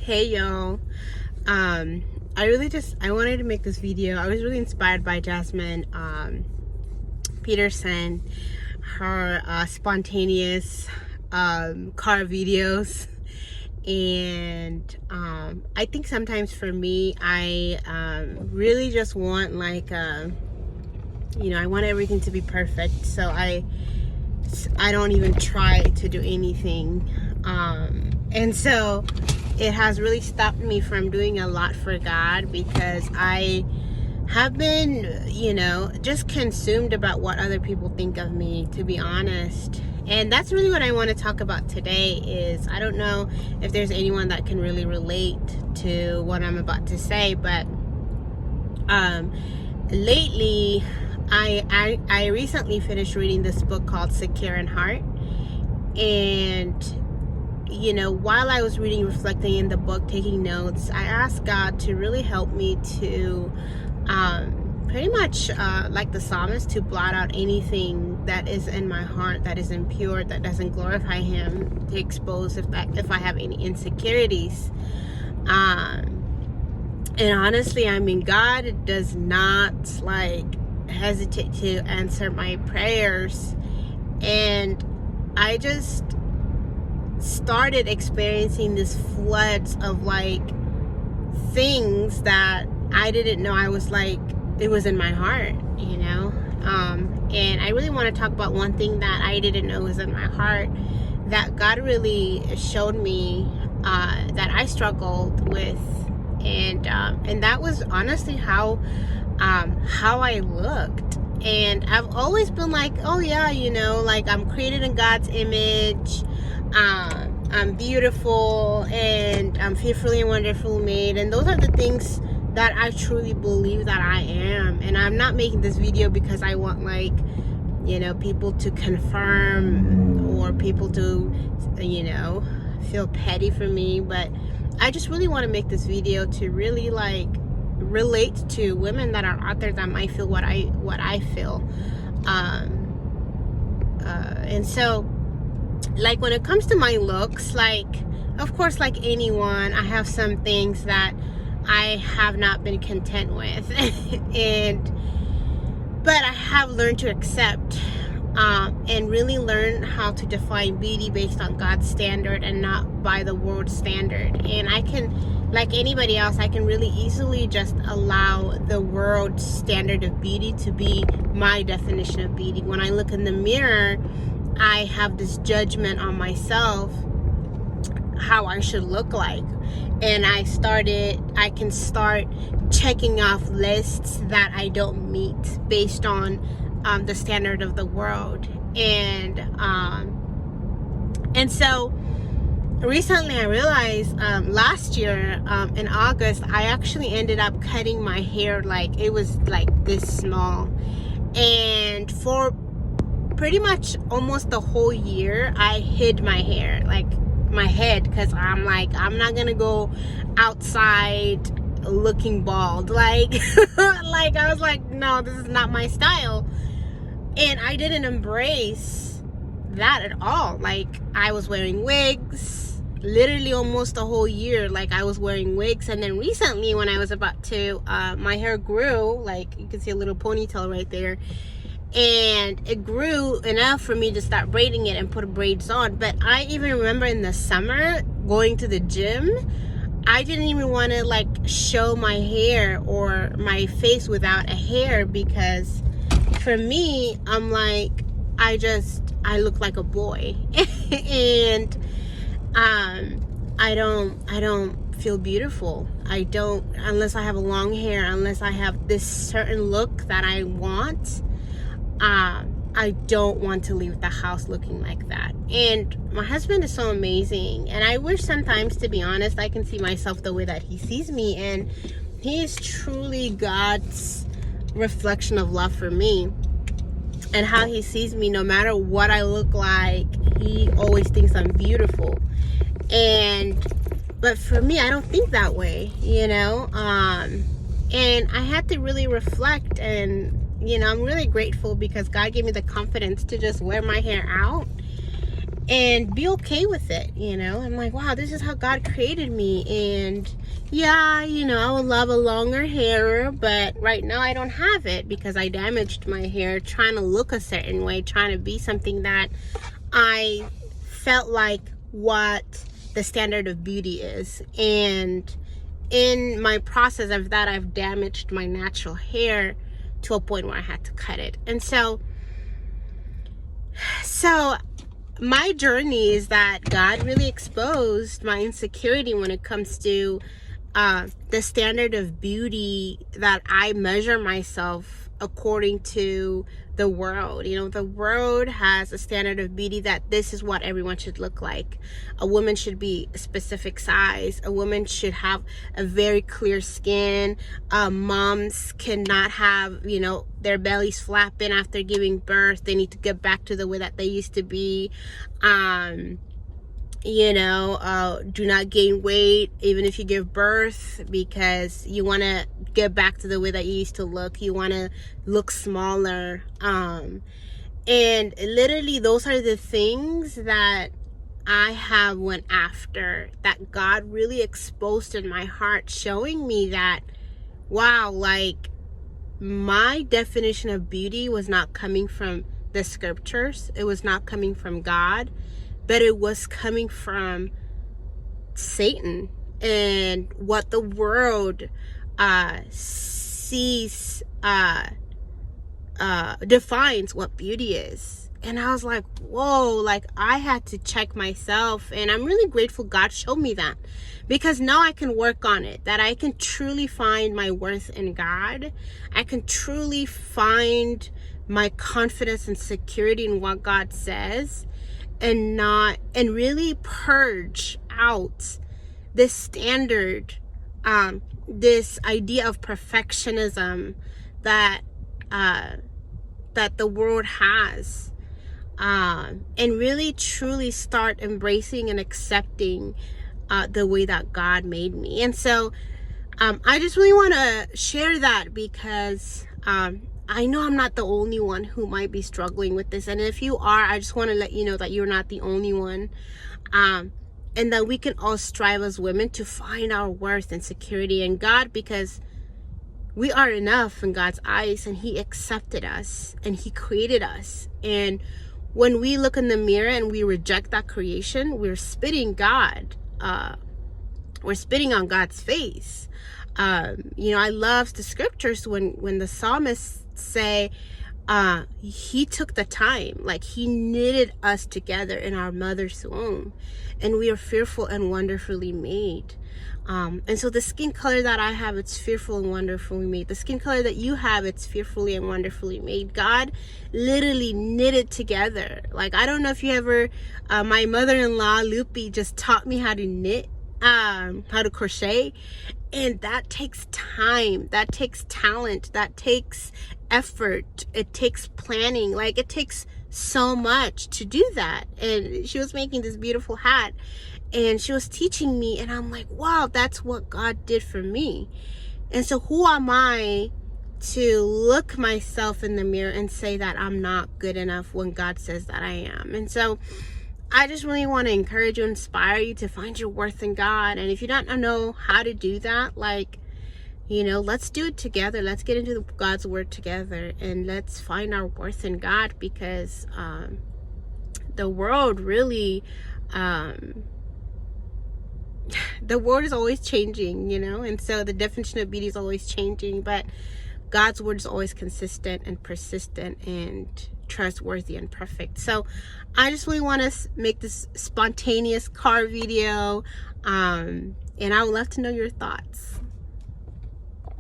Hey y'all. I wanted to make this video. I was really inspired by Jasmine Peterson, her spontaneous car videos, and I think sometimes for me, I really just want I want everything to be perfect, so I don't even try to do anything, and so it has really stopped me from doing a lot for God, because I have been, just consumed about what other people think of me, to be honest. And that's really what I want to talk about today. Is I don't know if there's anyone that can really relate to what I'm about to say, but lately I recently finished reading this book called Secure in Heart, and while I was reading, reflecting in the book, taking notes, I asked God to really help me to pretty much like the psalmist, to blot out anything that is in my heart that is impure, that doesn't glorify Him, to expose if I have any insecurities. And honestly, God does not hesitate to answer my prayers, and I just started experiencing this floods of things that I didn't know it was in my heart, and I really want to talk about one thing that I didn't know was in my heart, that God really showed me that I struggled with, and that was honestly how I looked. And I've always been oh yeah, I'm created in God's image, I'm beautiful, and I'm fearfully and wonderfully made, and those are the things that I truly believe that I am. And I'm not making this video because I want people to confirm, or people to feel petty for me, but I just really want to make this video to really relate to women that are out there that might feel what I feel, and so when it comes to my looks, of course, like anyone, I have some things that I have not been content with, but I have learned to accept and really learn how to define beauty based on God's standard and not by the world's standard. And I can, like anybody else, I can really easily just allow the world's standard of beauty to be my definition of beauty. When I look in the mirror, I have this judgment on myself, how I should look like. And I can start checking off lists that I don't meet based on the standard of the world. And so recently I realized last year in August, I actually ended up cutting my hair it was this small. And for pretty much almost the whole year, I hid my hair, my head, because I'm not gonna go outside looking bald. I was no, this is not my style. And I didn't embrace that at all. I was wearing wigs literally almost the whole year. I was wearing wigs, and then recently when I was about to my hair grew, you can see a little ponytail right there, and it grew enough for me to start braiding it and put braids on. But I even remember in the summer going to the gym, I didn't even want to show my hair or my face without a hair, because for me, I'm I look like a boy. And I don't feel beautiful. I don't, unless I have a long hair, unless I have this certain look that I want. I don't want to leave the house looking like that. And my husband is so amazing, and I wish sometimes, to be honest, I can see myself the way that he sees me, and he is truly God's reflection of love for me. And how he sees me, no matter what I look like, he always thinks I'm beautiful. But for me, I don't think that way, and I had to really reflect. And I'm really grateful, because God gave me the confidence to just wear my hair out and be okay with it, you know. I'm like, wow, this is how God created me. And yeah, you know, I would love a longer hair, but right now I don't have it because I damaged my hair trying to look a certain way, trying to be something that I felt like what the standard of beauty is. And in my process of that, I've damaged my natural hair to a point where I had to cut it. And so my journey is that God really exposed my insecurity when it comes to the standard of beauty that I measure myself according to the world. You know, the world has a standard of beauty that this is what everyone should look like. A woman should be a specific size. A woman should have a very clear skin. Moms cannot have, you know, their bellies flapping after giving birth. They need to get back to the way that they used to be. You know, do not gain weight even if you give birth, because you want to get back to the way that you used to look. You want to look smaller. And literally those are the things that I have went after, that God really exposed in my heart, showing me that, wow, like my definition of beauty was not coming from the scriptures. It was not coming from God, but it was coming from Satan and what the world sees, defines what beauty is. And I was like, whoa, like I had to check myself. And I'm really grateful God showed me that, because now I can work on it, that I can truly find my worth in God. I can truly find my confidence and security in what God says, and really purge out this standard, this idea of perfectionism that the world has, and really truly start embracing and accepting the way that God made me. And so I just really want to share that, because I know I'm not the only one who might be struggling with this. And if you are, I just want to let you know that you're not the only one. And that we can all strive as women to find our worth and security in God, because we are enough in God's eyes, and He accepted us and He created us. And when we look in the mirror and we reject that creation, we're spitting God. We're spitting on God's face. You know, I love the scriptures when the psalmists say He took the time, like He knitted us together in our mother's womb, and we are fearful and wonderfully made. And so the skin color that I have, it's fearful and wonderfully made. The skin color that you have, it's fearfully and wonderfully made. God literally knitted together. Like, I don't know if you ever, my mother-in-law Lupi just taught me how to knit, how to crochet. And that takes time, that takes talent, that takes effort, it takes planning. Like, it takes so much to do that. And she was making this beautiful hat, and she was teaching me, and I'm like, wow, that's what God did for me. And so who am I to look myself in the mirror and say that I'm not good enough when God says that I am? And so I just really want to encourage you, inspire you to find your worth in God. And if you don't know how to do that, like, you know, let's do it together. Let's get into God's word together, and let's find our worth in God, because the world really, the world is always changing, you know, and so the definition of beauty is always changing, but God's word is always consistent and persistent and trustworthy and perfect. So I just really want to make this spontaneous car video, and I would love to know your thoughts.